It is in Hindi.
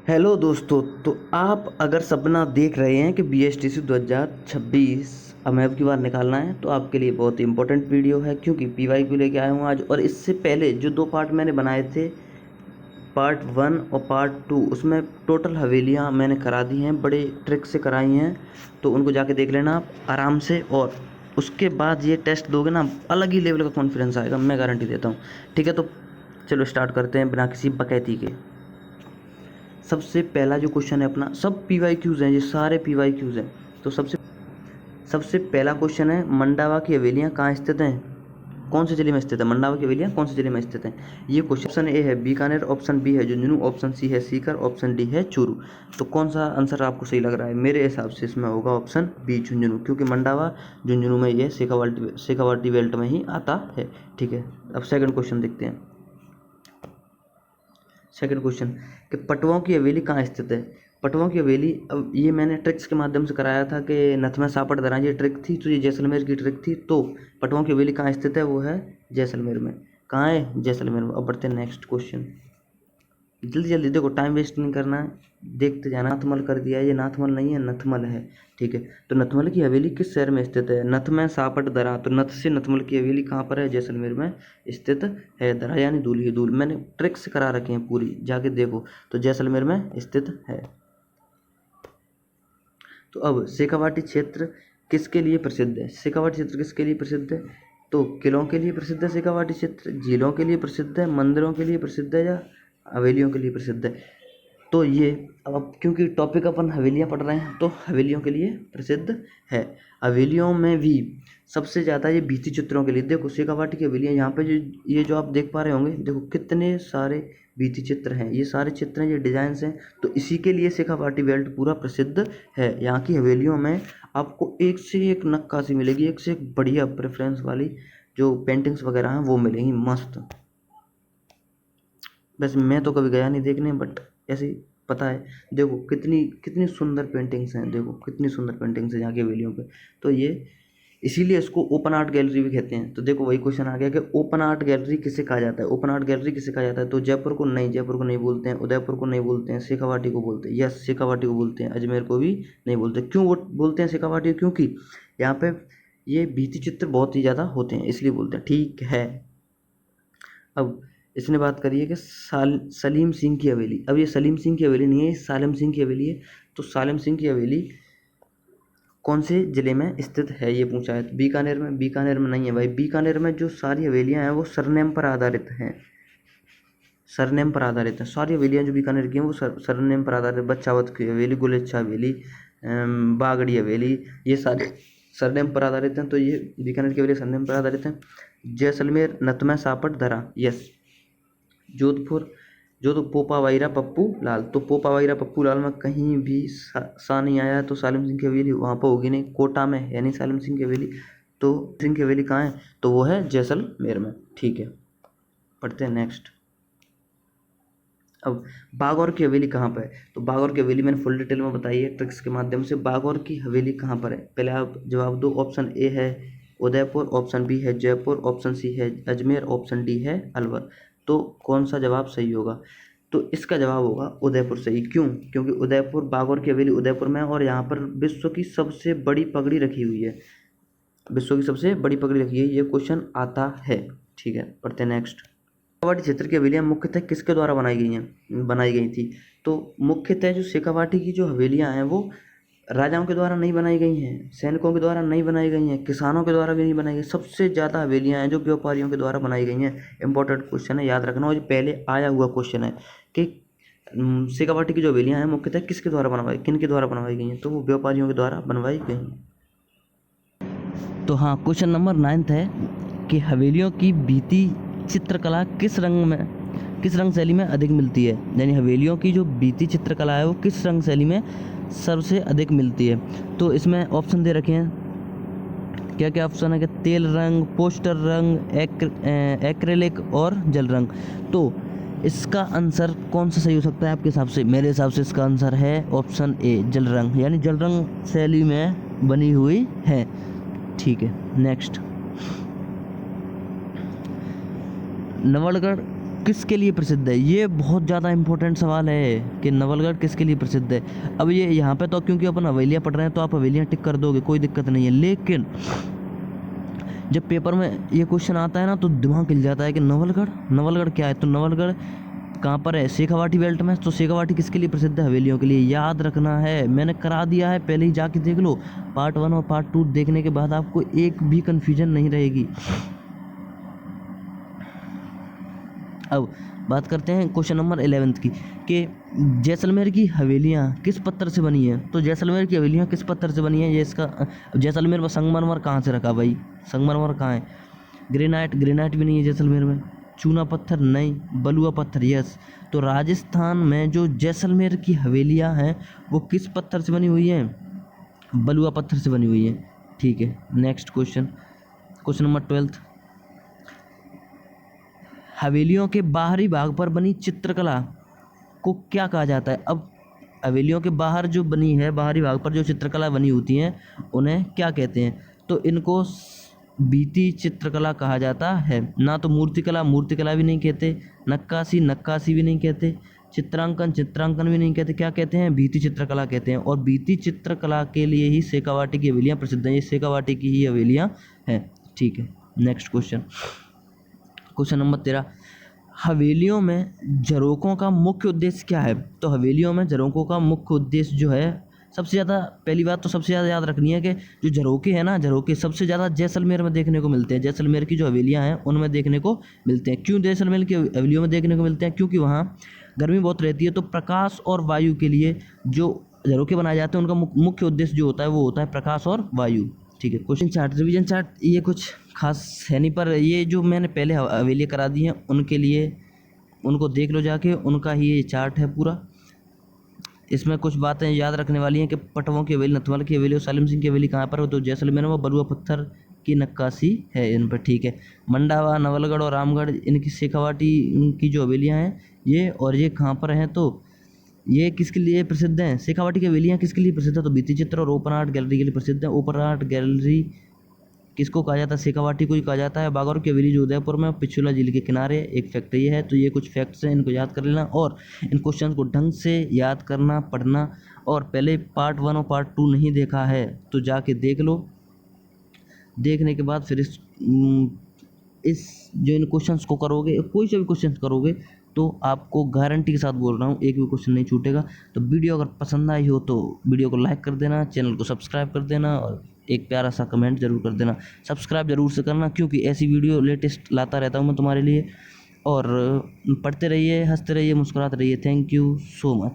हेलो दोस्तों। तो आप अगर सपना देख रहे हैं कि BSTC 2026 अमेब की बार निकालना है तो आपके लिए बहुत ही इंपॉर्टेंट वीडियो है, क्योंकि PYQ लेके आया हूँ आज। और इससे पहले जो 2 पार्ट मैंने बनाए थे, पार्ट 1 और पार्ट 2, उसमें टोटल हवेलियाँ मैंने करा दी हैं, बड़े ट्रिक से कराई हैं। तो उनको जाके देख लेना आप आराम से, और उसके बाद ये टेस्ट दोगे ना, अलग ही लेवल का कॉन्फिडेंस आएगा, मैं गारंटी देता हूँ। ठीक है, तो चलो स्टार्ट करते हैं बिना किसी बकैती के। सबसे पहला जो क्वेश्चन है अपना, सब PYQs हैं, ये सारे PYQs हैं। तो सबसे पहला क्वेश्चन है, मंडावा की हवेलियाँ कहाँ स्थित हैं? कौन से जिले में स्थित है मंडावा की हवेलियाँ? कौन से जिले में स्थित हैं? ये क्वेश्चन, ऑप्शन ए है बीकानेर, ऑप्शन बी है झुंझुनू, ऑप्शन सी है सीकर, ऑप्शन डी है चूरू। तो कौन सा आंसर आपको सही लग रहा है? मेरे हिसाब से इसमें होगा ऑप्शन बी, झुंझुनू, क्योंकि मंडावा झुंझुनू में ये शेखावाटी बेल्ट में ही आता है। ठीक है, अब सेकंड क्वेश्चन देखते हैं। सेकंड क्वेश्चन कि पटवाओं की हवेली कहाँ स्थित है? पटवाओं की हवेली, अब ये मैंने ट्रिक्स के माध्यम से कराया था कि नथ में सापट दरा, ये ट्रिक थी, तो ये जैसलमेर की ट्रिक थी। तो पटवाओं की हवेली कहाँ स्थित है? वो है जैसलमेर में। कहाँ है? जैसलमेर में। अब बढ़ते हैं नेक्स्ट क्वेश्चन। जल्दी जल्दी देखो, टाइम वेस्ट नहीं करना है, देखते जाना। नाथमल कर दिया है, ये नाथमल नहीं है, नथमल है। ठीक है, तो नथमल की हवेली किस शहर में स्थित है? नथ में सापट दरा, तो नथ से नथमल की हवेली कहाँ पर है? जैसलमेर में स्थित है। दरा यानी दूल्हे की दूल, मैंने ट्रिक्स करा रखे हैं पूरी, जाके देखो। तो जैसलमेर में स्थित है। तो अब शेखावाटी क्षेत्र किसके लिए प्रसिद्ध है? शेखावाटी क्षेत्र किसके लिए प्रसिद्ध है? तो किलों के लिए प्रसिद्ध है शेखावाटी क्षेत्र, झीलों के लिए प्रसिद्ध है, मंदिरों के लिए प्रसिद्ध है, या हवेलियों के लिए प्रसिद्ध है? तो ये, अब क्योंकि टॉपिक अपन हवेलियाँ पढ़ रहे हैं, तो हवेलियों के लिए प्रसिद्ध है। हवेलियों में भी सबसे ज़्यादा ये भित्ति चित्रों के लिए। देखो शेखावाटी की हवेलियाँ, यहाँ पे जो ये जो आप देख पा रहे होंगे, देखो कितने सारे भित्ति चित्र हैं, ये सारे चित्र हैं, ये डिजाइन्स हैं। तो इसी के लिए शेखावाटी बेल्ट पूरा प्रसिद्ध है। यहाँ की हवेलियों में आपको एक से एक नक्काशी मिलेगी, एक से एक बढ़िया प्रेफरेंस वाली जो पेंटिंग्स वगैरह हैं वो मिलेंगी, मस्त। वैसे मैं तो कभी गया नहीं देखने, बट ऐसे ही पता है। देखो कितनी कितनी सुंदर पेंटिंग्स हैं, देखो कितनी सुंदर पेंटिंग्स हैं यहाँ की हवेलियों पे। तो ये इसीलिए इसको ओपन आर्ट गैलरी भी कहते हैं। तो देखो वही क्वेश्चन आ गया कि ओपन आर्ट गैलरी किसे कहा जाता है? ओपन आर्ट गैलरी किसे कहा जाता है? तो जयपुर को नहीं, जयपुर को नहीं बोलते हैं, उदयपुर को नहीं बोलते हैं, शेखावाटी को बोलते हैं। यस, शेखावाटी को बोलते हैं, अजमेर को भी नहीं बोलते। क्यों वो बोलते हैं शेखावाटी? क्योंकि यहाँ पे ये भित्ति चित्र बहुत ही ज़्यादा होते हैं, इसलिए बोलते हैं। ठीक है, अब इसने बात करी है कि सलीम सिंह की हवेली। अब ये सलीम सिंह की हवेली नहीं है, ये सालिम सिंह की हवेली है। तो सालिम सिंह की हवेली कौन से ज़िले में स्थित है, ये पूछा है। तो बीकानेर में? बीकानेर में नहीं है भाई। बीकानेर में जो सारी हवेलियाँ हैं वो सरनेम पर आधारित हैं, सरनेम पर आधारित हैं। सारी हवेलियाँ जो बीकानेर की हैं वो सरनेम पर आधारित। बच्चावत की हवेली, गुलेच्छा हवेली, बागड़ी हवेली, ये सारे सरनेम पर आधारित हैं। तो ये बीकानेर की हवेली सरनेम पर आधारित हैं। जैसलमेर, नथमय सापट दरा, यस। जोधपुर, जो तो पोपा वाइरा पप्पू लाल, तो पोपा वाइरा पप्पू लाल में कहीं भी सा नहीं आया, तो सालिम सिंह की हवेली वहाँ पर होगी नहीं। कोटा में है नहीं सालिम सिंह की हवेली, तो सिंह की हवेली कहाँ है? तो वो है जैसलमेर में। ठीक है, पढ़ते हैं नेक्स्ट। अब बागौर की हवेली कहाँ पर है? तो बागौर की हवेली मैंने फुल डिटेल में बताई है ट्रिक्स के माध्यम से। बागौर की हवेली कहाँ पर है? पहले आप जवाब दो। ऑप्शन ए है उदयपुर, ऑप्शन बी है जयपुर, ऑप्शन सी है अजमेर, ऑप्शन डी है अलवर। तो कौन सा जवाब सही होगा? तो इसका जवाब होगा उदयपुर सही। क्यों? क्योंकि उदयपुर, बागौर की हवेली उदयपुर में है, और यहाँ पर विश्व की सबसे बड़ी पगड़ी रखी हुई है, विश्व की सबसे बड़ी पगड़ी रखी है। ये क्वेश्चन आता है। ठीक है, पढ़ते हैं नेक्स्ट। शेखावाटी क्षेत्र की हवेलियाँ मुख्यतः किसके द्वारा बनाई गई थी? तो मुख्यतः जो शेखावाटी की जो हवेलियाँ हैं वो राजाओं के द्वारा नहीं बनाई गई हैं, सैनिकों के द्वारा नहीं बनाई गई हैं, किसानों के द्वारा भी नहीं बनाई गई। सबसे ज़्यादा हवेलियाँ हैं जो व्यापारियों के द्वारा बनाई गई हैं। इंपॉर्टेंट क्वेश्चन है, याद रखना। और ये पहले आया हुआ क्वेश्चन है कि शेखावाटी की जो हवेलियाँ हैं मुख्यतः किसके द्वारा किन के द्वारा बनवाई गई हैं? तो वो व्यापारियों के द्वारा बनवाई गई हैं। तो हाँ, क्वेश्चन नंबर 9 है कि हवेलियों की भित्ति चित्रकला किस रंग शैली में अधिक मिलती है? यानी हवेलियों की जो भित्ति चित्रकला है वो किस रंग शैली में सबसे अधिक मिलती है? तो इसमें ऑप्शन दे रखे हैं। क्या क्या ऑप्शन है कि तेल रंग, पोस्टर रंग, एक्रेलिक और जल रंग। तो इसका आंसर कौन सा सही हो सकता है आपके हिसाब से? मेरे हिसाब से इसका आंसर है ऑप्शन ए, जल रंग, यानी जल रंग शैली में बनी हुई है। ठीक है, नेक्स्ट। किसके लिए प्रसिद्ध है? ये बहुत ज़्यादा इम्पोर्टेंट सवाल है कि नवलगढ़ किसके लिए प्रसिद्ध है। अब ये यहाँ पे तो क्योंकि अपन हवेलियाँ पढ़ रहे हैं तो आप हवेलियाँ टिक कर दोगे, कोई दिक्कत नहीं है, लेकिन जब पेपर में ये क्वेश्चन आता है ना तो दिमाग हिल जाता है कि नवलगढ़ क्या है। तो नवलगढ़ कहाँ पर है? शेखावाटी बेल्ट में। तो शेखावाटी किसके लिए प्रसिद्ध है? हवेलियों के लिए। याद रखना है, मैंने करा दिया है, पहले ही जाके देख लो। पार्ट 1 और पार्ट 2 देखने के बाद आपको एक भी कन्फ्यूजन नहीं रहेगी। अब बात करते हैं क्वेश्चन नंबर 11 की कि जैसलमेर की हवेलियाँ किस पत्थर से बनी हैं। तो जैसलमेर की हवेलियाँ किस पत्थर से बनी हैं, ये इसका जैसलमेर में संगमरमर कहाँ से रखा भाई? संगमरमर कहाँ है? ग्रेनाइट भी नहीं है जैसलमेर में। चूना पत्थर नहीं, बलुआ पत्थर यस। तो राजस्थान में जो जैसलमेर की हवेलियाँ हैं वो किस पत्थर से बनी हुई हैं? बलुआ पत्थर से बनी हुई हैं। ठीक है, नेक्स्ट क्वेश्चन नंबर 12। हवेलियों के बाहरी भाग पर बनी चित्रकला को क्या कहा जाता है? अब हवेलियों के बाहर जो बनी है, बाहरी भाग पर जो चित्रकला बनी होती हैं उन्हें क्या कहते हैं? तो इनको भित्ति चित्रकला कहा जाता है। ना तो मूर्तिकला भी नहीं कहते, नक्काशी भी नहीं कहते, चित्रांकन भी नहीं कहते। क्या कहते हैं? भित्ति चित्रकला कहते हैं। और भित्ति चित्रकला के लिए ही शेखावाटी की हवेलियाँ प्रसिद्ध हैं। ये शेखावाटी की ही हवेलियाँ हैं। ठीक है, नेक्स्ट क्वेश्चन नंबर 13। हवेलियों में झरोकों का मुख्य उद्देश्य क्या है? तो हवेलियों में झरोकों का मुख्य उद्देश्य जो है, सबसे ज़्यादा पहली बात तो सबसे ज़्यादा याद रखनी है कि जो झरोके हैं ना, झरोके सबसे ज़्यादा जैसलमेर में देखने को मिलते हैं। जैसलमेर की जो हवेलियाँ हैं उनमें देखने को मिलते हैं। क्यों जैसलमेर की हवेलियों में देखने को मिलते हैं? क्योंकि वहाँ गर्मी बहुत रहती है, तो प्रकाश और वायु के लिए जो झरोके बनाए जाते हैं उनका मुख्य उद्देश्य जो होता है वो होता है प्रकाश और वायु। ठीक है, क्वेश्चन चार्ट, रिवीजन चार्ट ये कुछ खास है नहीं, पर ये जो मैंने पहले हवेलियाँ करा दी हैं उनके लिए उनको देख लो जाके, उनका ही ये चार्ट है पूरा। इसमें कुछ बातें याद रखने वाली हैं कि पटवों की हवेली, नथवाल की हवेली और सालिम सिंह की हवेली कहाँ पर है? तो जैसलमेर में बलुआ पत्थर की नक्काशी है इन पर। ठीक है, मंडावा, नवलगढ़ और रामगढ़ इनकी शेखावाटी की जो हवेलियाँ हैं ये, और ये कहाँ पर हैं? तो ये किसके लिए प्रसिद्ध हैं? शेखावाटी की हवेलियाँ किसके लिए प्रसिद्ध है? तो भित्ति चित्र और ओपन आर्ट गैलरी के लिए प्रसिद्ध है। ओपन आर्ट गैलरी किसको कहा जाता है? शेखावाटी को ही कहा जाता है। बागौर की हवेली जो उदयपुर में पिछोला झील के किनारे एक फैक्ट ये है। तो ये कुछ फैक्ट्स हैं, इनको याद कर लेना और इन क्वेश्चन को ढंग से याद करना, पढ़ना। और पहले पार्ट 1 और पार्ट 2 नहीं देखा है तो जाके देख लो। देखने के बाद फिर इस जो इन क्वेश्चंस को करोगे, कोई से भी क्वेश्चन करोगे तो आपको गारंटी के साथ बोल रहा हूँ एक भी क्वेश्चन नहीं छूटेगा। तो वीडियो अगर पसंद आई हो तो वीडियो को लाइक कर देना, चैनल को सब्सक्राइब कर देना और एक प्यारा सा कमेंट जरूर कर देना। सब्सक्राइब जरूर से करना क्योंकि ऐसी वीडियो लेटेस्ट लाता रहता हूँ मैं तुम्हारे लिए। और पढ़ते रहिए, हंसते रहिए, मुस्कुराते रहिए। Thank you so much.